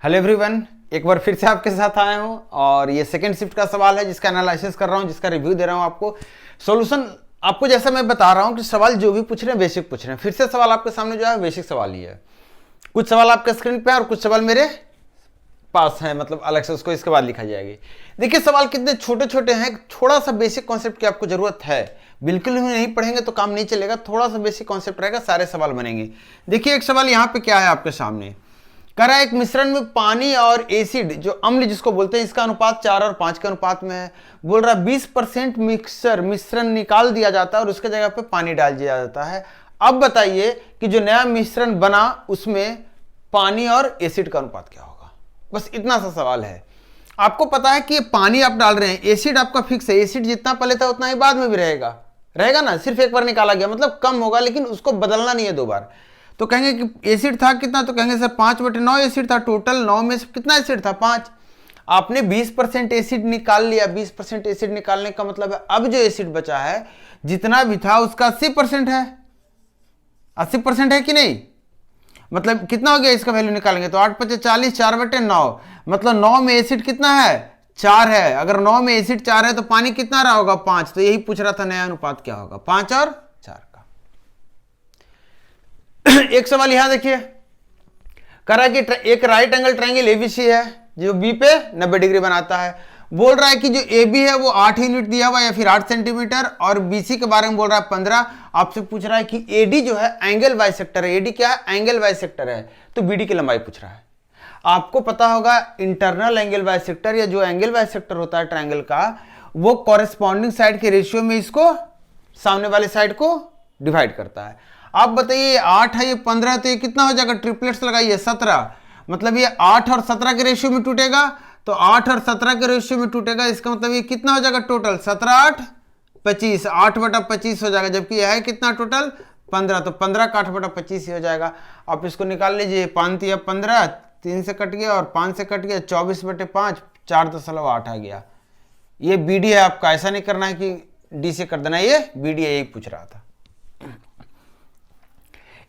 Hello everyone, एक बार फिर से आपके साथ आया हूं और ये सेकंड शिफ्ट का सवाल है जिसका एनालिसिस कर रहा हूं, जिसका रिव्यू दे रहा हूं आपको। सॉल्यूशन आपको जैसा मैं बता रहा हूं कि सवाल जो भी पूछ रहे हैं बेसिक पूछ रहे हैं। फिर से सवाल आपके सामने जो है बेसिक सवाल ही है। कुछ सवाल आपके स्क्रीन पे है और कुछ सवाल मेरे पास है, मतलब अलग से उसको इसके बाद लिखा जाएगी। देखिए सवाल कितने छोटे छोटे हैं, थोड़ा सा बेसिक कॉन्सेप्ट की आपको जरूरत है। बिल्कुल भी नहीं पढ़ेंगे तो काम नहीं चलेगा, थोड़ा सा बेसिक कॉन्सेप्ट रहेगा, सारे सवाल बनेंगे। देखिए एक सवाल यहाँ पे क्या है आपके सामने, कह रहा है एक मिश्रण में पानी और एसिड जो अम्ल जिसको बोलते हैं इसका अनुपात 4 और 5 के अनुपात में है। बोल रहा है 20% मिश्रण निकाल दिया जाता है और उसके जगह पे पानी डाल दिया जाता है। अब बताइए कि जो नया मिश्रण बना उसमें पानी और एसिड का अनुपात क्या होगा। बस इतना सा सवाल है। आपको पता है कि ये पानी आप डाल रहे हैं, एसिड आपका फिक्स है, एसिड जितना पहले था उतना ही बाद में भी रहेगा ना, सिर्फ एक बार निकाला गया मतलब कम होगा, लेकिन उसको बदलना नहीं है 2 बार। तो कहेंगे कि एसिड था कितना, तो कहेंगे सर 5/9 एसिड था, टोटल 9 में से कितना एसिड था 5। आपने 20% एसिड निकाल लिया। 20% एसिड निकालने का मतलब है अब जो एसिड बचा है जितना भी था उसका 80% है। 80% है कि नहीं, मतलब कितना हो गया इसका वैल्यू निकालेंगे तो 8×5 = 40, 4/9 मतलब 9 में एसिड कितना है 4 है। अगर 9 में एसिड 4 है तो पानी कितना रहा होगा 5। तो यही पूछ रहा था नया अनुपात क्या होगा 5 और 4 का। एक सवाल यहां देखिए, कह रहा है कि एक राइट एंगल ट्रायंगल एबीसी है जो बी पे 90 डिग्री बनाता है। बोल रहा है कि जो ए बी है वो 8 यूनिट दिया हुआ या फिर 8 सेंटीमीटर, और बीसी के बारे में बोल रहा है 15। आपसे पूछ रहा है कि एडी जो है एंगल बाइसेक्टर है। एडी क्या है, एंगल बाइसेक्टर है, तो बीडी की लंबाई पूछ रहा है। आपको पता होगा इंटरनल एंगल बाइसेक्टर या जो एंगल बाइसेक्टर होता है ट्रायंगल का, वो कॉरेस्पॉन्डिंग साइड के रेशियो में इसको सामने वाले साइड को डिवाइड करता है। आप बताइए 8 है, ये 15, तो ये कितना हो जाएगा, ट्रिपलेट्स लगाइए 17, मतलब ये 8 और 17 के रेशियो में टूटेगा। तो 8 और 17 के रेशियो में टूटेगा, इसका मतलब ये कितना हो जाएगा टोटल 17 8 25, 8/25 हो जाएगा, जबकि यह है कितना टोटल 15, तो 15 का 8/25 ही हो जाएगा। आप इसको निकाल लीजिए, 5 या 15, 3 से कट गया और 5 से कट गया, 24/5, 4.8 आ गया। ये बीडी है आपका, ऐसा नहीं करना है कि डी से कर देना, ये बीडी है, यही पूछ रहा था।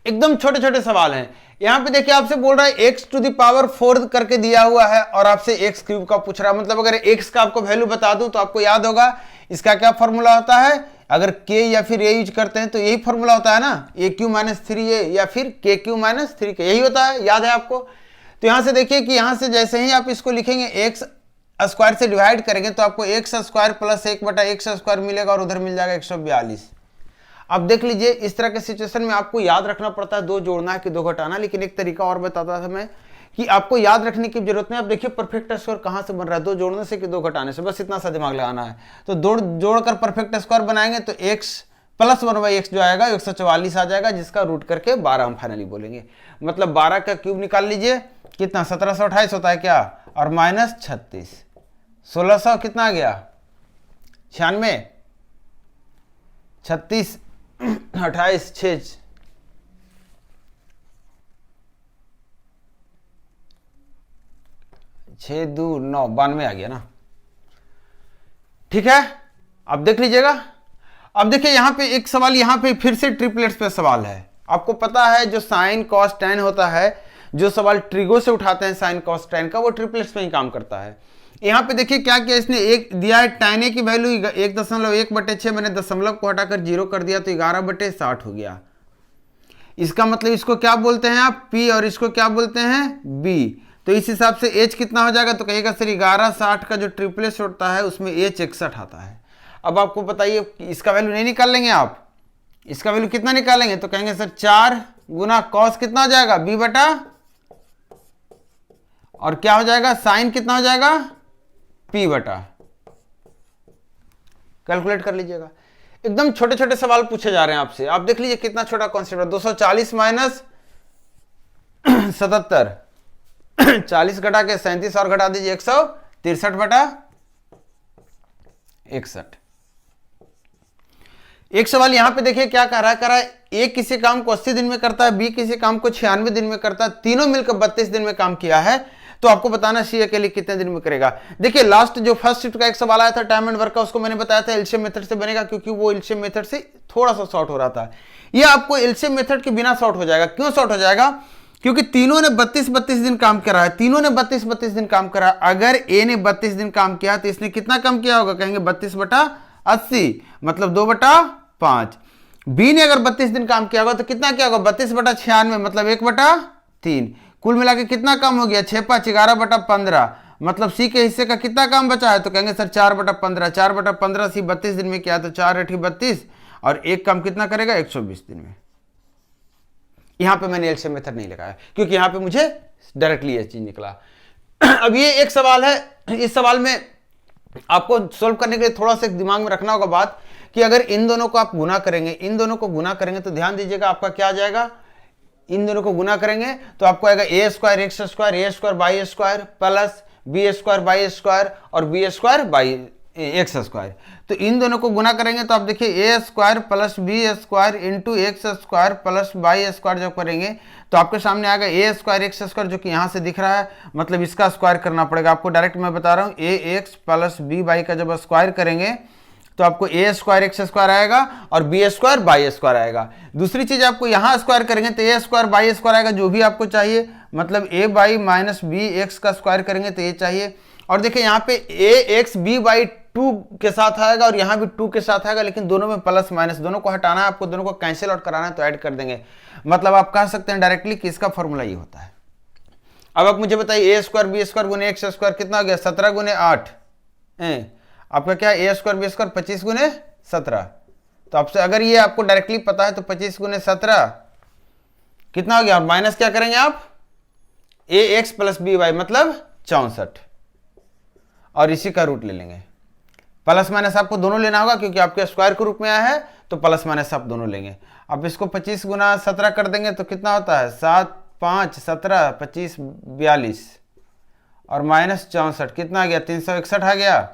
एकदम छोटे छोटे सवाल हैं। यहां पे देखिए आपसे बोल रहा है x⁴ करके दिया हुआ है और आपसे x³ का पूछ रहा है। मतलब अगर x का आपको वैल्यू बता दूं तो आपको याद होगा इसका क्या फॉर्मूला होता है। अगर k या फिर a यूज करते हैं तो यही फॉर्मूला होता है ना, AQ - 3a या फिर KQ - 3k, यही होता है, याद है आपको। तो यहां से देखिए कि यहां से जैसे ही आप इसको लिखेंगे x² से डिवाइड करेंगे तो आपको x² + 1/x² मिलेगा और उधर मिल जाएगा 142। अब देख लीजिए इस तरह के सिचुएशन में आपको याद रखना पड़ता है 2 जोड़ना है कि 2 घटाना, लेकिन एक तरीका और बताता था मैं कि आपको याद रखने की जरूरत नहीं। अब देखिए परफेक्ट स्क्वायर कहां से बन रहा है, 2 जोड़ने से कि 2 घटाने से, बस इतना सा दिमाग लगाना है। तो जोड़कर परफेक्ट स्क्वायर बनाएंगे तो x + 1/x जो आएगा 144 आ जाएगा, जिसका रूट करके 12 हम फाइनली बोलेंगे। मतलब 12 का क्यूब निकाल लीजिए, कितना 1728 होता है क्या, और -36, 1600 कितना आ गया 96, 36 28 6 6 2 9 92 आ गया ना, ठीक है। अब देख लीजिएगा। अब देखिए यहां पे एक सवाल, यहां पे फिर से ट्रिपलेट्स पे सवाल है। आपको पता है जो साइन कॉस टैन होता है, जो सवाल ट्रिगो से उठाते हैं साइन कॉस टैन का, वो ट्रिपलेट्स पे ही काम करता है। यहाँ पे देखिए क्या किया इसने, एक दिया है tan a की वैल्यू 1.1/6, मैंने दशमलव को हटाकर 0 कर दिया तो 11/60 हो गया। इसका मतलब इसको क्या बोलते हैं आप p और इसको क्या बोलते हैं b। तो इस हिसाब से h कितना हो जाएगा, तो कहिएगा सर 11/60 का जो ट्रिपलेट्स होता है उसमें h 61 आता है। अब आपको बताइए इसका वैल्यू नहीं निकाल लेंगे आप, इसका वैल्यू कितना निकालेंगे, तो कहेंगे सर 4 गुना कॉस कितना हो जाएगा b/, और क्या हो जाएगा साइन कितना हो जाएगा p/, कैलकुलेट कर लीजिएगा। एकदम छोटे छोटे सवाल पूछे जा रहे हैं आपसे। आप देख लीजिए कितना छोटा कॉन्सेप्ट है, 240 - 77, 40 घटा के 37 और घटा दीजिए 163/61। एक सवाल यहां पे देखिए क्या कह रहा है, ए किसी काम को 80 दिन में करता है, बी किसी काम को 96 दिन में करता है, तीनों मिलकर 32 दिन में काम किया है, तो आपको बताना सी अकेले कितने दिन में करेगा। देखिए लास्ट जो फर्स्ट शिफ्ट का एक सवाल आया था टाइम एंड वर्क का, उसको मैंने बताया था एलसीएम मेथड से बनेगा, क्योंकि वो एलसीएम मेथड से थोड़ा सा शॉर्ट हो रहा था। ये आपको एलसीएम मेथड के बिना शॉर्ट हो जाएगा। क्यों शॉर्ट हो जाएगा, क्योंकि तीनों ने 32-32 दिन काम करा है, तीनों ने 32-32 दिन काम करा। अगर ए ने 32 दिन काम किया तो इसने कितना कम किया होगा, कहेंगे 32/80, मतलब 2/5। बी ने अगर 32 दिन काम किया होगा तो कितना क्या होगा, 32/96, मतलब 1/3। कुल मिला के कितना कम हो गया, 6×5 11/15, मतलब सी के हिस्से का कितना काम बचा है, तो कहेंगे सर 4/15। 4/15 सी 32 दिन में किया तो 4×8 32, और एक काम कितना करेगा, 120 दिन में। यहां पे मैंने एलसीएम मेथड नहीं लगाया क्योंकि यहां पे मुझे डायरेक्टली ये चीज निकला। अब ये एक सवाल है, इस सवाल में आपको सोल्व करने के लिए थोड़ा सा दिमाग में रखना होगा बात कि अगर इन दोनों को आप गुना करेंगे, इन दोनों को गुना करेंगे तो ध्यान दीजिएगा आपका क्या आ जाएगा, इन दोनों को गुना करेंगे तो आपको आएगा a² x² प्लस b² और b² x²। तो इन दोनों को गुना करेंगे तो आप देखिए a² plus b² into x² plus y² जब करेंगे तो आपके सामने आएगा a² x² जो कि यहां से दिख रहा है, मतलब इसका स्क्वायर करना पड़ेगा आपको। डायरेक्ट मैं बता रहा हूं ax प्लस by का जब स्क्वायर करेंगे तो आपको a² x² आएगा और b² y² आएगा। दूसरी चीज आपको यहाँ स्क्वायर करेंगे तो a² y² आएगा, जो भी आपको चाहिए, मतलब a माइनस बी एक्स का स्क्वायर करेंगे तो ये चाहिए। और देखिए यहाँ पे ax b/2 के साथ आएगा और यहाँ भी 2 के साथ आएगा, लेकिन दोनों में प्लस माइनस, दोनों को हटाना है आपको, दोनों को कैंसिल आउट कराना है तो ऐड कर देंगे। मतलब आप कह सकते हैं डायरेक्टली कि इसका फॉर्मूला ये होता है। अब आप मुझे बताइए a² b² गुने x² कितना हो गया, 17 गुने 8, आपका क्या a² b² 25 गुने 17। तो आपसे अगर ये आपको डायरेक्टली पता है तो 25 गुने 17 कितना हो गया, और माइनस क्या करेंगे आप, ax प्लस by मतलब 64, और इसी का रूट ले लेंगे। प्लस माइनस आपको दोनों लेना होगा क्योंकि आपके स्क्वायर के रूप में आया है, तो प्लस माइनस आप दोनों लेंगे। अब इसको 25 गुना 17 कर देंगे तो कितना होता है, 7 5 17 25 42 और माइनस 64 कितना आ गया, 361 आ गया,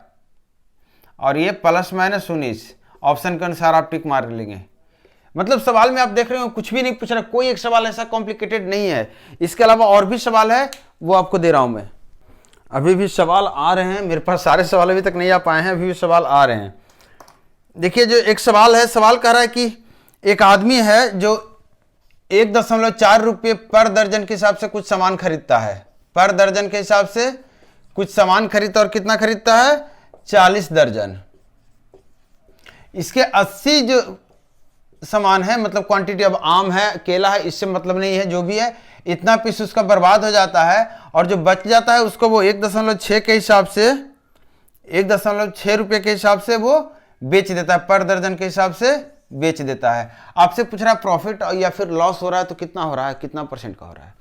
और ये प्लस माइनस 19। ऑप्शन के अनुसार आप टिक मार लेंगे। मतलब सवाल में आप देख रहे हो कुछ भी नहीं पूछ रहा, कोई एक सवाल ऐसा कॉम्प्लिकेटेड नहीं है। इसके अलावा और भी सवाल है, वो आपको दे रहा हूं मैं। अभी भी सवाल आ रहे हैं मेरे पास, सारे सवाल अभी तक नहीं आ पाए हैं, अभी भी सवाल आ रहे हैं। देखिए जो एक सवाल है, सवाल कह रहा है कि एक आदमी है जो 1.4 रुपये पर दर्जन के हिसाब से कुछ सामान खरीदता है, पर दर्जन के हिसाब से कुछ सामान खरीदता, और कितना खरीदता है, 40 दर्जन। इसके 80 जो सामान है, मतलब क्वांटिटी, अब आम है केला है इससे मतलब नहीं है, जो भी है इतना पीस उसका बर्बाद हो जाता है, और जो बच जाता है उसको वो 1.6 के हिसाब से, 1.6 रुपये के हिसाब से वो बेच देता है, पर दर्जन के हिसाब से बेच देता है। आपसे पूछ रहा है प्रॉफिट या फिर लॉस हो रहा है तो कितना हो रहा है, कितना परसेंट का हो रहा है,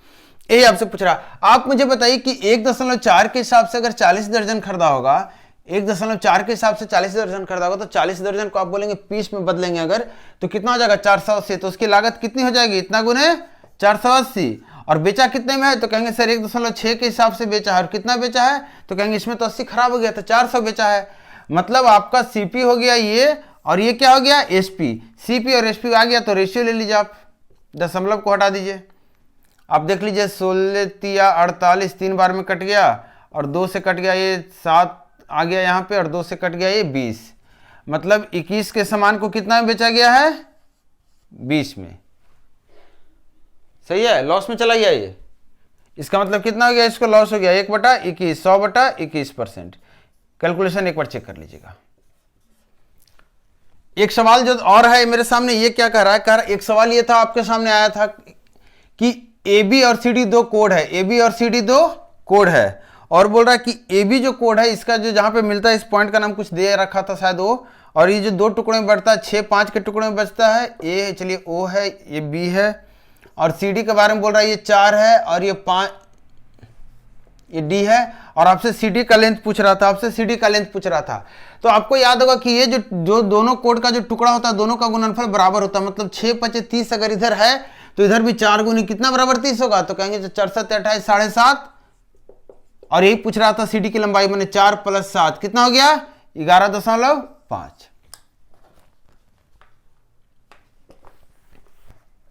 यही आपसे पूछ रहा है। आप मुझे बताइए कि 1.4 के हिसाब से अगर 40 दर्जन खरीदा होगा, 1.4 के हिसाब से 40 दर्जन खरीदा होगा, तो 40 दर्जन को आप बोलेंगे पीस में बदलेंगे अगर, तो कितना हो जाएगा, 480। तो उसकी लागत कितनी हो जाएगी, इतना गुने 480, और बेचा कितने में है, तो कहेंगे सर 1.6 के हिसाब से बेचा है, और कितना बेचा है, तो कहेंगे इसमें तो 80 खराब हो गया, तो 400 बेचा है। मतलब आपका सीपी हो गया ये, और ये क्या हो गया, एसपी। सीपी और एसपी आ गया तो रेशियो ले लीजिए आप, दशमलव को हटा दीजिए। आप देख लीजिए 16 तिया 48, 3 बार में कट गया, और 2 से कट गया ये 7 आ गया यहाँ पे, और 2 से कट गया ये 20, मतलब 21 के सामान को कितना में बेचा गया है, 20 में। सही है, लॉस में चला गया ये, इसका मतलब कितना हो गया, इसको लॉस हो गया 1/21, 100/21%। कैलकुलेशन एक बार चेक कर लीजिएगा। एक सवाल जो और है मेरे सामने, ये क्या कह रहा है, एक सवाल ये था आपके सामने आया था कि AB और CD 2 कोड है, AB और CD 2 कोड है, और बोल रहा है कि AB जो कोड है इसका जो जहां पे मिलता है, इस पॉइंट का नाम कुछ दे रखा था शायद वो, और ये जो 2 टुकड़े में बढ़ता है, 6 5 के टुकड़े में बचता है, A है, चलिए O है, ये B है, और CD के बारे में बोल रहा है ये 4 है, और ये 5 ये D है, और आपसे CD का लेंथ पूछ रहा था, आपसे CD का लेंथ पूछ रहा था। तो आपको याद होगा कि ये जो दोनों कोड का जो टुकड़ा होता है, दोनों का गुणनफल बराबर होता है, मतलब 6 5 30 अगर इधर है तो इधर भी 4 गुनी कितना बराबर 30 होगा, तो कहेंगे 4 7 28 7.5, और यही पूछ रहा था CD की लंबाई, मैंने 4 + 7 कितना हो गया, 11.5।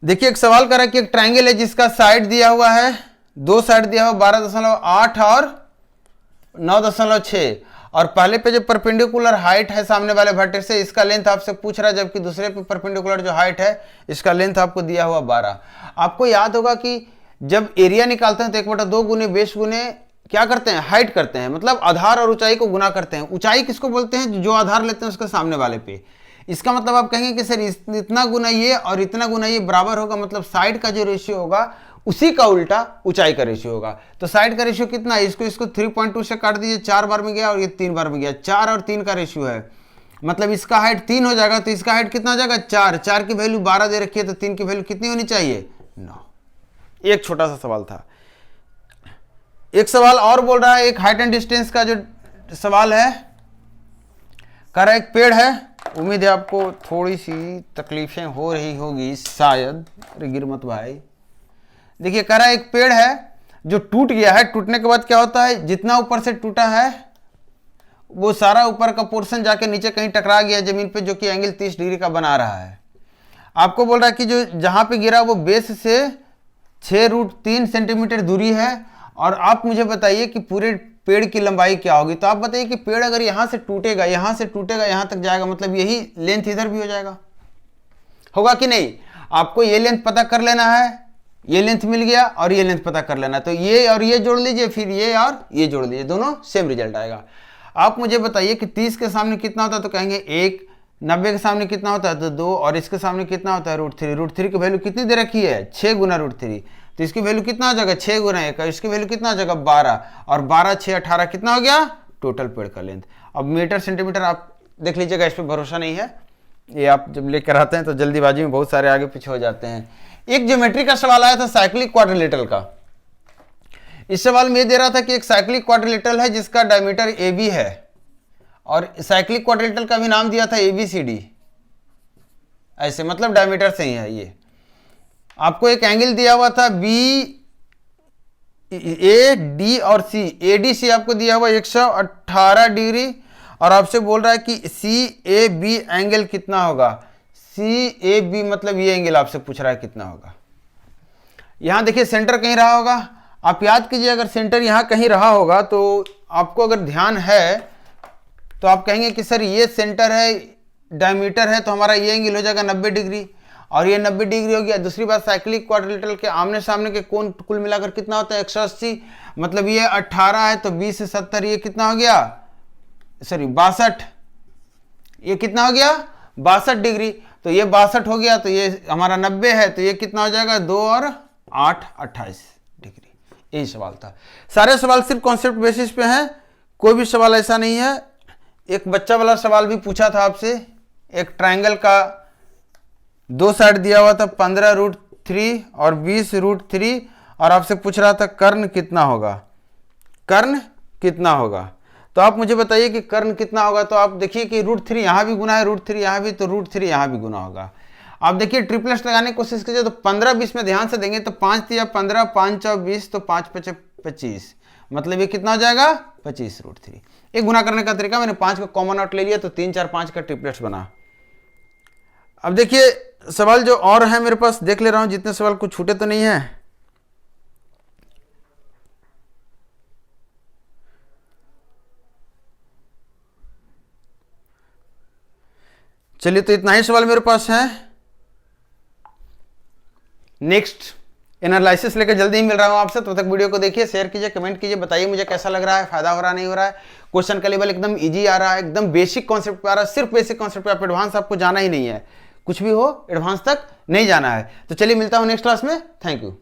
देखिए एक सवाल कर रहा है कि एक ट्रायंगल है जिसका साइड दिया हुआ है, 2 साइड दिया हुआ 12.8 और 9.6, और पहले पे जो परपेंडिकुलर हाइट है सामने वाले वर्टेक्स से, इसका लेंथ आपसे पूछ रहा है, जबकि दूसरे पे परपेंडिकुलर जो हाइट है इसका लेंथ आपको दिया हुआ 12। आपको याद होगा कि जब एरिया निकालते हैं तो 1/2 गुने बेस गुने क्या करते हैं, हाइट करते हैं, मतलब आधार और ऊंचाई को गुना करते हैं। ऊंचाई किसको बोलते हैं, जो आधार लेते हैं उसके सामने वाले पे। इसका मतलब आप कहेंगे कि सर इतना गुना ये और इतना गुना ये बराबर होगा, मतलब साइड का जो रेशियो होगा उसी का उल्टा ऊंचाई का रेशियो होगा। तो साइड का रेशियो कितना है, इसको 3.2 से काट दीजिए, 4 बार में गया और ये 3 बार में गया, 4 और 3 का रेशियो है, मतलब इसका हाइट 3 हो जाएगा, तो इसका हाइट कितना हो जाएगा 4। 4 की वैल्यू 12 दे रखी है, तो 3 की वैल्यू कितनी होनी चाहिए 9। एक छोटा सा सवाल था। एक सवाल और बोल रहा है, एक हाइट एंड डिस्टेंस का जो सवाल है, कह रहा है एक पेड़ है, उम्मीद है आपको थोड़ी सी तकलीफें हो रही होगी शायद, अरे गिर मत भाई। देखिए कह रहा है एक पेड़ है जो टूट गया है, टूटने के बाद क्या होता है, जितना ऊपर से टूटा है वो सारा ऊपर का पोर्शन जाके नीचे कहीं टकरा गया जमीन पे, जो कि एंगल 30 डिग्री का बना रहा है। आपको बोल रहा है कि जो जहां पे गिरा वो बेस से 6√3 सेंटीमीटर दूरी है, और आप मुझे बताइए कि पूरे पेड़ की लंबाई क्या होगी। तो आप बताइए कि पेड़ अगर यहां से टूटेगा यहां तक जाएगा, मतलब यही लेंथ इधर भी हो जाएगा, होगा कि नहीं। आपको ये लेंथ पता कर लेना है, ये लेंथ मिल गया और ये लेंथ पता कर लेना, तो ये और ये जोड़ लीजिए, फिर ये और ये जोड़ लीजिए, दोनों सेम रिजल्ट आएगा। आप मुझे बताइए कि 30 के सामने कितना होता है, तो कहेंगे 1, 90 के सामने कितना होता है तो 2, और इसके सामने कितना होता है √3। √3 की वैल्यू कितनी दे रखी है 6 गुना √3, तो इसकी वैल्यू कितना हो जाएगा 6 गुना 1, इसकी वैल्यू कितना हो जाएगा 12, और 12, 6, 18 कितना हो गया टोटल पेड़ का लेंथ। अब मीटर सेंटीमीटर आप देख लीजिएगा, इस पर भरोसा नहीं है, ये आप जब लेकर आते हैं तो जल्दीबाजी में बहुत सारे आगे पीछे हो जाते हैं। एक ज्योमेट्री का सवाल आया था साइक्लिक क्वाड्रिलेटरल का। इस सवाल में ये दे रहा था कि एक साइक्लिक क्वाड्रिलेटरल है जिसका डायमीटर AB है, और साइक्लिक क्वाड्रिलेटरल का भी नाम दिया था ABCD, ऐसे मतलब डायमीटर से ही है ये। आपको एक एंगल दिया हुआ था BAD और C, ADC आपको दिया हुआ 118 डिग्री, और आपसे बोल रहा है कि CAB एंगल कितना होगा। CAB मतलब ये एंगल आपसे पूछ रहा है कितना होगा। यहां देखिए सेंटर कहीं रहा होगा, आप याद कीजिए, अगर सेंटर यहां कहीं रहा होगा तो आपको अगर ध्यान है तो आप कहेंगे कि सर ये सेंटर है, डायमीटर है, तो हमारा ये एंगल हो जाएगा 90 डिग्री, और ये 90 डिग्री हो गया। दूसरी बात, साइक्लिक क्वाड्रिलेटरल के आमने सामने के कोण कुल मिलाकर कितना होता है 180, मतलब ये 18 है, तो 20 से 70 ये कितना हो गया, सॉरी 62, ये कितना हो गया 62 डिग्री, तो ये 62 हो गया, तो ये हमारा 90 है, तो ये कितना हो जाएगा 2 और 8, 28 डिग्री। यही सवाल था। सारे सवाल सिर्फ कॉन्सेप्ट बेसिस पे हैं, कोई भी सवाल ऐसा नहीं है। एक बच्चा वाला सवाल भी पूछा था आपसे, एक ट्रायंगल का 2 साइड दिया हुआ था 15√3 और 20√3, और आपसे पूछ रहा था कर्ण कितना होगा, कर्ण कितना होगा। तो आप मुझे बताइए कि कर्ण कितना होगा। तो आप देखिए कि √3 यहाँ भी गुना है, √3 यहाँ भी, तो √3 यहाँ भी गुना होगा। आप देखिए ट्रिपलेट्स लगाने की कोशिश कीजिए, तो 15, 20 में ध्यान से देंगे तो 5 × 15, 5 × 20, तो 5 × 5 = 25, मतलब ये कितना हो जाएगा 25√3। एक गुना करने का तरीका, मैंने 5 का कॉमन आउट ले लिया, तो 3, 4, 5 का ट्रिपलेट्स बना। अब देखिए सवाल जो और है मेरे पास, देख ले रहा हूं जितने सवाल कुछ छूटे तो नहीं है। चलिए, तो इतना ही सवाल मेरे पास है। नेक्स्ट एनालिसिस लेकर जल्दी ही मिल रहा हूं आपसे, तब तक वीडियो को देखिए, शेयर कीजिए, कमेंट कीजिए, बताइए मुझे कैसा लग रहा है, फायदा हो रहा नहीं हो रहा है। क्वेश्चन का लेवल एकदम इजी आ रहा है, एकदम बेसिक कॉन्सेप्ट पे आ रहा है, सिर्फ बेसिक कॉन्सेप्ट पे, आप एडवांस आपको जाना ही नहीं है, कुछ भी हो एडवांस तक नहीं जाना है। तो चलिए मिलता हूं नेक्स्ट क्लास में, थैंक यू।